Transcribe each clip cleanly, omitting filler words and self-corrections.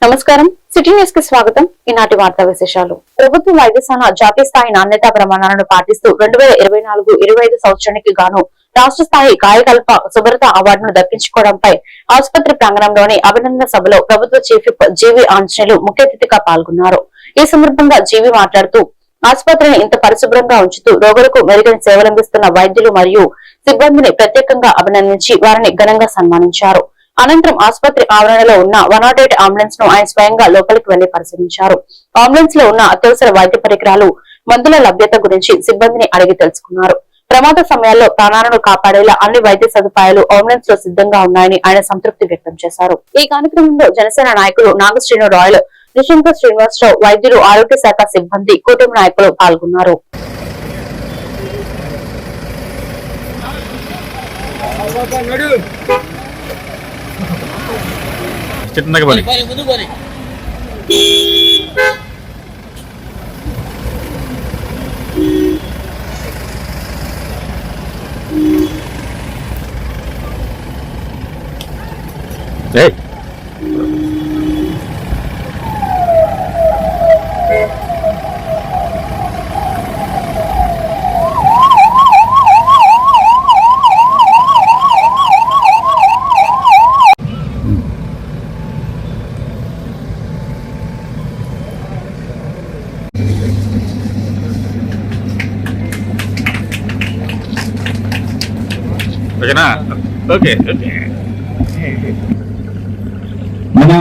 నమస్కారం, city news కి స్వాగతం. ఈనాటి వార్తా విశేషాలు. ప్రభుత్వ వైద్యశాల జాతీయ స్థాయి నాణ్యతా ప్రమాణాలను పాటిస్తూ 2024-25 సంవత్సరానికి గాను రాష్ట్ర స్థాయి కాయకల్ప శుభ్రత అవార్డును దక్కించుకోవడంపై ఆసుపత్రి ప్రాంగణంలోని అభినందన సభలో ప్రభుత్వ చీఫ్ జీవి ఆంజనేయులు ముఖ్య అతిథిగా పాల్గొన్నారు. ఈ సందర్భంగా జీవి మాట్లాడుతూ ఆసుపత్రిని ఇంత పరిశుభ్రంగా ఉంచుతూ రోగులకు మెరుగైన సేవలందిస్తున్న వైద్యులు మరియు సిబ్బందిని ప్రత్యేకంగా అభినందించి వారిని ఘనంగా సన్మానించారు. అనంతరం ఆసుపత్రి ఆవరణలో ఉన్న 108 అంబులెన్స్ ను ఆయన స్వయంగా లోపలికి వెళ్లి పరిశీలించారు. అంబులెన్స్ లో ఉన్న అత్యవసర వైద్య పరికరాలు, మందుల లభ్యత గురించి సిబ్బందిని అడిగి తెలుసుకున్నారు. ప్రమాద సమయాల్లో ప్రాణాలను కాపాడేలా అన్ని వైద్య సదుపాయాలు అంబులెన్స్ లో సిద్ధంగా ఉన్నాయని ఆయన సంతృప్తి వ్యక్తం చేశారు. ఈ కార్యక్రమంలో జనసేన నాయకులు నాగశ్రీను రాయల్, నిశంక శ్రీనివాసరావు, వైద్యులు, ఆరోగ్య శాఖ సిబ్బంది, కుటుంబ నాయకులు పాల్గొన్నారు. మన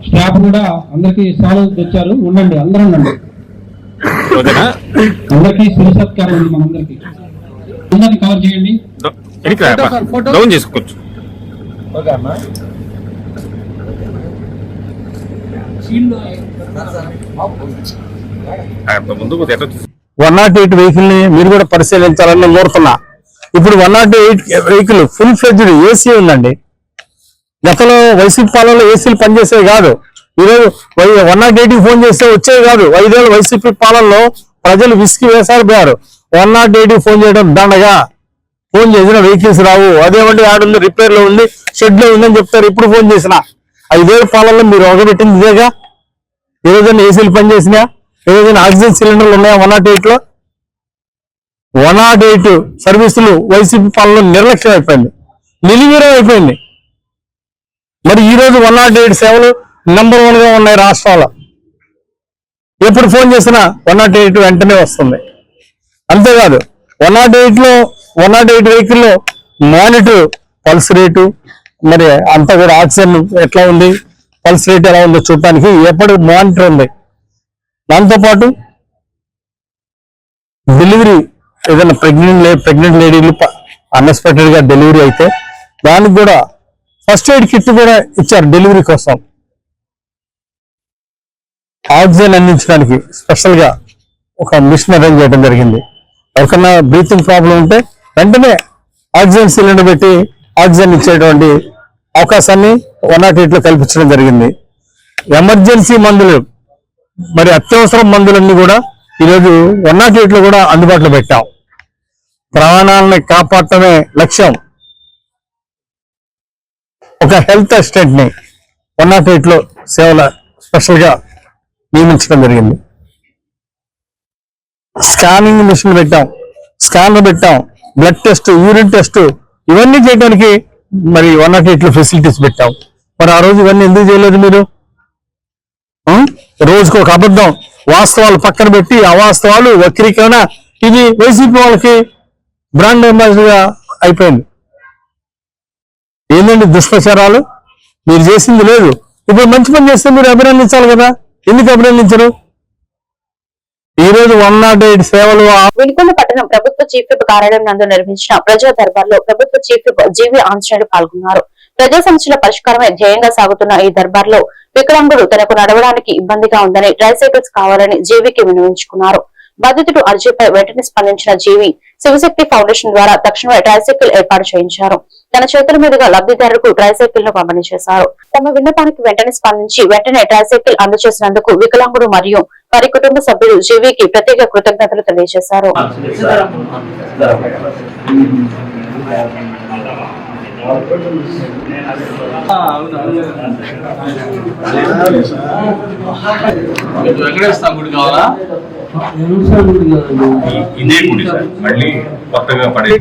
స్టాఫ్ కూడా అందరికి సాల్వ్ తెచ్చారు. ఉండండి, అందరూ ఉండండి. అందరికి శిరసత్కారం ఉంది. మనందరికి అందరిని కవర్ చేయండి. డౌన్ చేసుకోవచ్చు. 108 వెహికల్ ని మీరు కూడా పరిశీలించాలని కోరుతున్నా. ఇప్పుడు 108 వెహికల్ ఫుల్ ఫ్లెడ్జ్డ్ ఏసీ ఉందండి. గతంలో వైసీపీ పాలనలో ఏసీలు పనిచేసేవి కాదు. ఈరోజు 108 ఫోన్ చేస్తే వచ్చేవి కాదు. 5 ఏళ్ళు వైసీపీ పాలనలో ప్రజలు విసికి వేసారిపోయారు. 108 ఫోన్ చేయడం దండగా. ఫోన్ చేసిన వెహికల్స్ రావు. అదేమంటే ఆడుంది, రిపేర్ లో ఉంది, షెడ్ లో ఉందని చెప్తారు. ఇప్పుడు ఫోన్ చేసిన 5 ఏళ్ళ పాలనలో మీరు ఒకబెట్టింది ఇదేగా. ఏ రోజైనా ఏసీలు పనిచేసినా, ఏ రోజైనా ఆక్సిజన్ సిలిండర్లు ఉన్నాయా 108 లో? 108 సర్వీసులు వైసీపీ పాలనలో నిర్లక్ష్యం అయిపోయింది, నిలివీరం అయిపోయింది. మరి ఈ రోజు 108 సేవలు నెంబర్ 1 గా ఉన్నాయి రాష్ట్రంలో. ఎప్పుడు ఫోన్ చేసినా 108 వెంటనే వస్తుంది. అంతేకాదు 108 వెహికల్లో మానిటర్, పల్స్ రేటు, మరి అంతా కూడా ఆక్సిజన్ ఎట్లా ఉంది, పల్స్ రేట్ ఎలా ఉందో చూడటానికి ఎప్పుడు మానిటర్ ఉంది. దాంతోపాటు డెలివరీ, ఏదైనా ప్రెగ్నెంట్ లేడీలు అన్ఎక్స్పెక్టెడ్ గా డెలివరీ అయితే దానికి కూడా ఫస్ట్ ఎయిడ్ కిట్ కూడా ఇచ్చారు డెలివరీ కోసం. ఆక్సిజన్ అందించడానికి స్పెషల్ గా ఒక మిషన్ అరేంజ్ చేయడం జరిగింది. ఎవరికన్నా బ్రీతింగ్ ప్రాబ్లం ఉంటే వెంటనే ఆక్సిజన్ సిలిండర్ పెట్టి ఆక్సిజన్ ఇచ్చేటువంటి అవకాశాన్ని 108 లో కల్పించడం జరిగింది. ఎమర్జెన్సీ మందులు మరి అత్యవసర మందులన్నీ కూడా ఈరోజు 108 లో కూడా అందుబాటులో పెట్టాం. ప్రాణాలని కాపాడటమే లక్ష్యం. ఒక హెల్త్ అసిస్టెంట్ ని 108 లో సేవల స్పెషల్ గా నియమించడం జరిగింది. స్కానింగ్ మిషన్ పెట్టాం, స్కానర్ పెట్టాం, బ్లడ్ టెస్ట్, యూరిన్ టెస్ట్ ఇవన్నీ చేయడానికి మరి 108 లో ఫెసిలిటీస్ పెట్టాం. మరి ఆ రోజు ఇవన్నీ ఎందుకు చేయలేదు మీరు? రోజుకు ఒక అబద్ధం, వాస్తవాలు పక్కన పెట్టి అవాస్తవాలు, వక్రీకరణ, ఇది వైసీపీ వాళ్ళకి బ్రాండ్ అంబాసిడర్ గా అయిపోయింది. ఏంటండి దుష్ప్రచారాలు? మీరు చేసింది లేదు. ఇప్పుడు మంచి పని చేస్తే మీరు అభినందించాలి కదా, ఎందుకు అభినందించరు? ఈ రోజు 108 సేవలు. వినుకొండ పట్టణం ప్రభుత్వ చీఫ్ విప్ కార్యాలయం నందు నిర్వహించిన ప్రజా దర్బార్లో ప్రభుత్వ చీఫ్ విప్ జీవి ఆంజనేయులు పాల్గొన్నారు. ప్రజా సమస్యల పరిష్కారమే ధ్యేయంగా సాగుతున్న ఈ దర్బార్లో వికలాంగుడు తనకు నడవడానికి ఇబ్బందిగా ఉందని ట్రైసైకిల్స్ కావాలని జీవికి విన్నవించుకున్నారు. బాధితుడు అర్జీపై వెంటనే స్పందించిన జీవి శివశక్తి ఫౌండేషన్ ద్వారా తక్షణమే ట్రైసైకిల్ ఏర్పాటు చేయించారు. తన చేతుల మీదుగా లబ్ధిదారులకు ట్రైసైకిల్ ను పంపిణీ చేశారు. తమ విన్నపానికి వెంటనే స్పందించి వెంటనే ట్రైసైకిల్ అందజేసినందుకు వికలాంగుడు మరియు వారి కుటుంబ సభ్యులు జీవికి ప్రత్యేక కృతజ్ఞతలు తెలియజేశారు. వెంకటేశ్వర గుడి కావాలా? ఇదే గుడి సార్, మళ్ళీ కొత్తగా పడే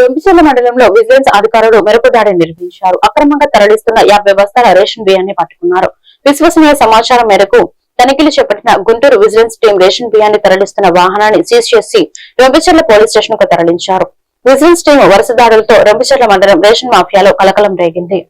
రొంపిచెర్ల మండలంలో విజిలెన్స్ అధికారులు మెరుపు దాడి నిర్వహించారు. అక్రమంగా తరలిస్తున్న 50 బస్తాల రేషన్ బియ్యాన్ని పట్టుకున్నారు. విశ్వసనీయ సమాచారం మేరకు తనిఖీలు చేపట్టిన గుంటూరు విజిలెన్స్ టీం రేషన్ బియ్యాన్ని తరలిస్తున్న వాహనాన్ని సీజ్ చేసి రొంపిచెర్ల పోలీస్ స్టేషన్ కు తరలించారు. విజిలెన్స్ టీం వరుస దాడులతో రొంపిచెర్ల మండలం రేషన్ మాఫియాలో కలకలం రేగింది.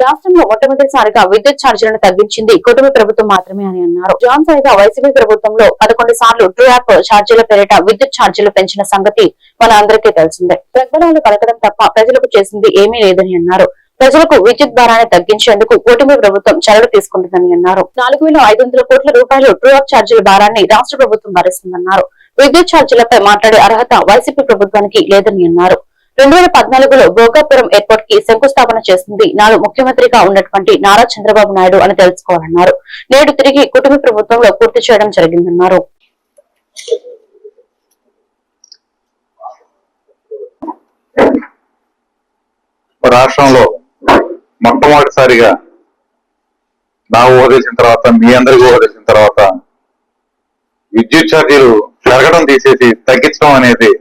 రాష్ట్రంలో మొట్టమొదటిసారిగా విద్యుత్ ఛార్జీలను తగ్గించింది కూటమి ప్రభుత్వం మాత్రమే అని అన్నారు. జాన్ సైగా వైసీపీ ప్రభుత్వంలో 11 సార్లు ట్రూ యాప్ ఛార్జీల పేరిట విద్యుత్ ఛార్జీలు పెంచిన సంగతి మన అందరికీ తెలిసిందే. ప్రగణాలు పలకడం తప్ప ప్రజలకు చేసింది ఏమీ లేదని అన్నారు. ప్రజలకు విద్యుత్ భారాన్ని తగ్గించేందుకు కూటమి ప్రభుత్వం చర్యలు తీసుకుంటుందని అన్నారు. 4,500 కోట్ల రూపాయలు ట్రూ యాప్ ఛార్జీల భారాన్ని రాష్ట్ర ప్రభుత్వం భరిస్తుందన్నారు. విద్యుత్ ఛార్జీలపై మాట్లాడే అర్హత వైసీపీ ప్రభుత్వానికి లేదని అన్నారు. 2014లో భోగాపురం ఎయిర్పోర్ట్ కి శంకుస్థాపన చేసింది నాడు ముఖ్యమంత్రిగా ఉన్నటువంటి నారా చంద్రబాబు నాయుడు అని తెలుసుకోవాలన్నారు. నేడు తిరిగి కుటుంబ ప్రభుత్వంలో పూర్తి చేయడం జరిగిందన్నారు. రాష్ట్రంలో మొట్టమొదటిసారిగా నాకు ఊహదీసిన తర్వాత, మీ అందరికీ ఊహదీసిన తర్వాత విద్యుత్ ఛార్జీలు పెరగడం తీసేసి తగ్గించడం అనేది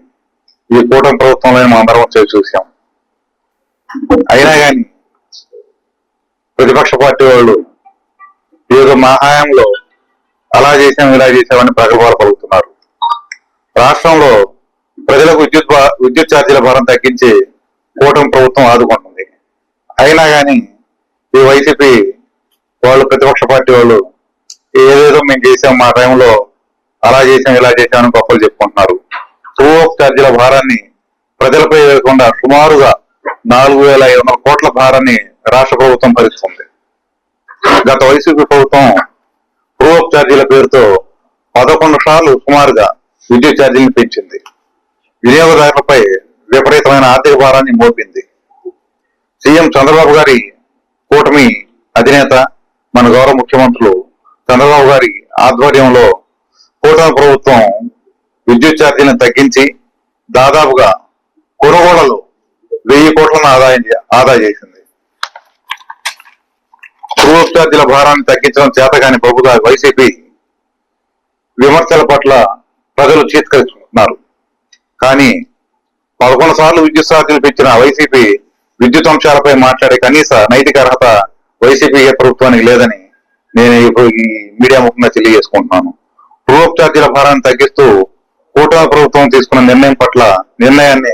ఈ కూటమి ప్రభుత్వంలో మనం అందరం చూసాం. అయినా కానీ ప్రతిపక్ష పార్టీ వాళ్ళు ఈ మా హయాంలో అలా చేసాం ఇలా చేసామని ప్రగల్భాలు పలుకుతున్నారు. రాష్ట్రంలో ప్రజలకు విద్యుత్ ఛార్జీల భారం తగ్గించి కూటమి ప్రభుత్వం ఆదుకుంటుంది. అయినా కానీ ఈ వైసీపీ వాళ్ళు, ప్రతిపక్ష పార్టీ వాళ్ళు ఏదేదో మేము చేసాం, మా టైంలో అలా చేసాం ఇలా చేసామని గొప్పలు చెప్పుకుంటున్నారు. ట్రూ యాప్ ఛార్జీల భారాన్ని ప్రజలపై వేయకుండా సుమారుగా 4,500 కోట్ల భారాన్ని రాష్ట్ర ప్రభుత్వం భరిస్తుంది. గత వైసీపీ ప్రభుత్వం ట్రూ యాప్ ఛార్జీల పేరుతో 11 సార్లు సుమారుగా విద్యుత్ ఛార్జీలను పెంచింది. వినియోగదారులపై విపరీతమైన ఆర్థిక భారాన్ని మోపింది. సీఎం చంద్రబాబు గారి కూటమి అధినేత, మన గౌరవ ముఖ్యమంత్రులు చంద్రబాబు గారి ఆధ్వర్యంలో కూటమి ప్రభుత్వం విద్యుత్ ఛార్జీలను తగ్గించి దాదాపుగా కొనుగోళ్లలో 1000 కోట్లను ఆదా చేసింది. ట్రూ ఛార్జీల భారాన్ని తగ్గించడం చేతగాని ప్రభుత్వ వైసీపీ విమర్శల పట్ల ప్రజలు చీత్కరిస్తున్నారు. కానీ 11 సార్లు విద్యుత్ ఛార్జీలు పెంచిన వైసీపీ విద్యుత్ అంశాలపై మాట్లాడే కనీస నైతిక అర్హత వైసీపీ ప్రభుత్వానికి లేదని నేను ఇప్పుడు ఈ మీడియా ముఖంగా తెలియజేసుకుంటున్నాను. ట్రూ ఛార్జీల భారాన్ని తగ్గిస్తూ కూటమి ప్రభుత్వం తీసుకున్న నిర్ణయాన్ని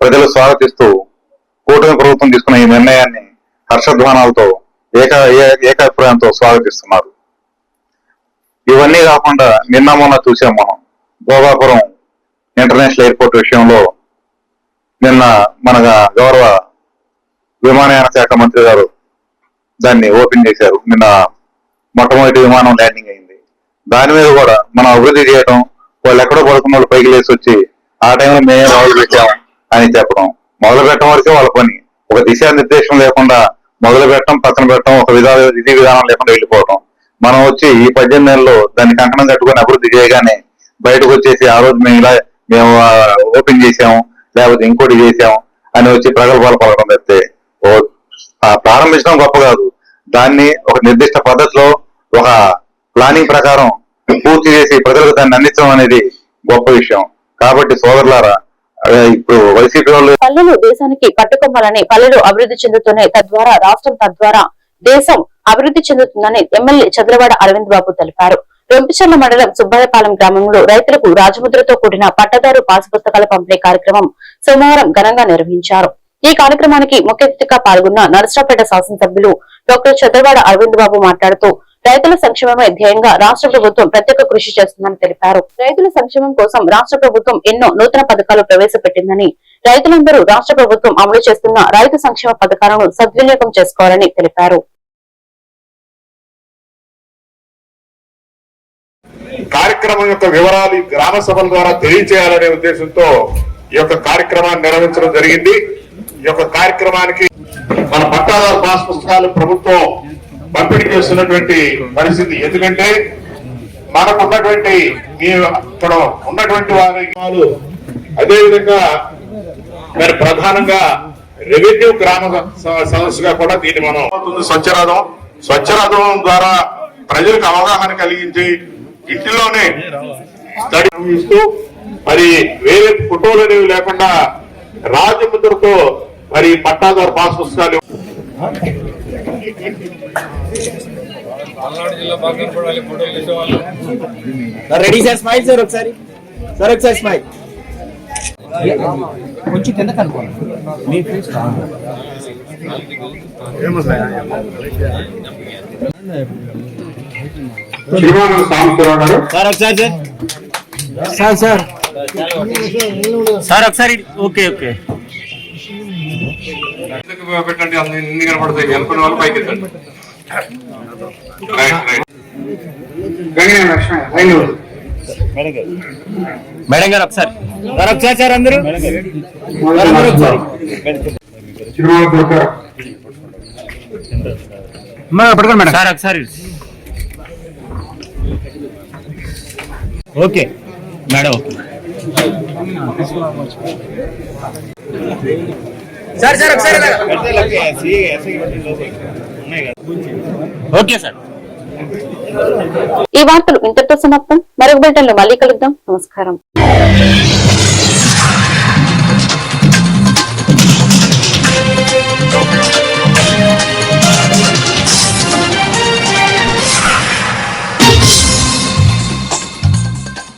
ప్రజలు స్వాగతిస్తూ కూటమి ప్రభుత్వం తీసుకున్న ఈ నిర్ణయాన్ని హర్షధ్వానాలతో ఏకాభిప్రాయంతో స్వాగతిస్తున్నారు. ఇవన్నీ కాకుండా నిన్న మొన్న చూసాం మనం భోగాపురం ఇంటర్నేషనల్ ఎయిర్పోర్ట్ విషయంలో నిన్న మన గౌరవ విమానయాన శాఖ మంత్రి గారు దాన్ని ఓపెన్ చేశారు. నిన్న మొట్టమొదటి విమానం ల్యాండింగ్ అయింది. దాని మీద కూడా మనం అభివృద్ధి చేయడం, వాళ్ళు ఎక్కడో పడుకున్న వాళ్ళు పైకి లేచి వచ్చి ఆ టైంలో మేమే మొదలు పెట్టాం అని చెప్పడం, మొదలు పెట్టడం వరకే వాళ్ళ పని. ఒక దిశానిర్దేశం లేకుండా మొదలు పెట్టడం, పక్కన పెట్టడం, ఒక విధి విధానం లేకుండా వెళ్ళిపోవడం. మనం వచ్చి ఈ 18 నెలల్లో దాన్ని కంకణం కట్టుకొని అభివృద్ధి చేయగానే బయటకు వచ్చేసి ఆ రోజు మేము ఓపెన్ చేసాము, లేకపోతే ఇంకోటి చేసాం అని వచ్చి ప్రగల్భాలు పలకడం తప్పితే ప్రారంభించడం గొప్ప కాదు. దాన్ని ఒక నిర్దిష్ట పద్ధతిలో ఒక ప్లానింగ్ ప్రకారం పూర్తి చేసి ప్రజలకు దాన్ని అందించడం అనేది గొప్ప విషయం. కాబట్టి సోదరులారా, ఇప్పుడు వైసీపీ వాళ్ళు పల్లెలు దేశానికి పట్టుకొమ్మాలని, పల్లెలు అభివృద్ధి చెందుతూనే తద్వారా రాష్ట్రం, తద్వారా దేశం అభివృద్ధి చెందుతుందని ఎమ్మెల్యే చంద్రవాడ అరవింద్ బాబు తెలిపారు. రొంపిచెర్ల మండలం సుబ్బాయపాలెం గ్రామంలో రైతులకు రాజముద్రతో కూడిన పట్టదారు పాసు పుస్తకాల పంపిణీ కార్యక్రమం సోమవారం ఘనంగా నిర్వహించారు. ఈ కార్యక్రమానికి ముఖ్య అతిథిగా పాల్గొన్న నరసరావుపేట శాసనసభ్యులు డాక్టర్ చంద్రవాడ అరవింద్ బాబు మాట్లాడుతూ రైతుల సంక్షేమమే ధ్యేయంగా రాష్ట్ర ప్రభుత్వం ప్రత్యేక కృషి చేస్తుందని తెలిపారు. రైతుల సంక్షేమం కోసం రాష్ట్ర ప్రభుత్వం ఎన్నో నూతన పథకాలు ప్రవేశపెట్టిందని, రైతులందరూ రాష్ట్ర ప్రభుత్వం అమలు చేస్తున్న రైతు సంక్షేమ పథకాలను సద్వినియోగం చేసుకోవాలని తెలిపారు. కార్యక్రమం యొక్క వివరాలు గ్రామ సభల ద్వారా తెలియజేయాలనే ఉద్దేశంతో ఈ యొక్క కార్యక్రమాన్ని నిర్వహించడం జరిగింది. ఈ యొక్క కార్యక్రమానికి మన పట్టాదారు పాస్ పుస్తకాలు ప్రభుత్వం పంపిణీ చేస్తున్నటువంటి పరిస్థితి. ఎందుకంటే మనకు ఉన్నటువంటి ఇక్కడ ఉన్నటువంటి వారు అదేవిధంగా మరి ప్రధానంగా రెవెన్యూ గ్రామ సదస్సుగా కూడా దీన్ని మనం స్వచ్ఛరథం ద్వారా ప్రజలకు అవగాహన కలిగించి ఇంటిలోనే స్టడీ ఇస్తూ మరి వేరే ఫోటోలు అనేవి లేకుండా రాజముద్రతో మరి పట్టాదారు పాస్ పుస్తకాలు రెడీ సార్, స్మైల్ సార్, ఒకసారి స్మైల్ కొంచెం కింద కనుకోండి. సార్ ఒకసారి సార్ ఒకసారి ఓకే పెట్టండి. అన్ని కనపడతాయి. అనుకున్న వాళ్ళు పైకి ఎత్తండి. మేడం గారు ఒకసారి సార్ అందరూ పట్టుకోండి మేడం సార్ ఒకసారి. ఓకే మేడం, సార్ ఒకసారి ఓకే సార్. ఈ వార్తలు ఇంతటితో సమాప్తం. మరొక బులెటిన్లో మళ్ళీ కలుద్దాం. నమస్కారం.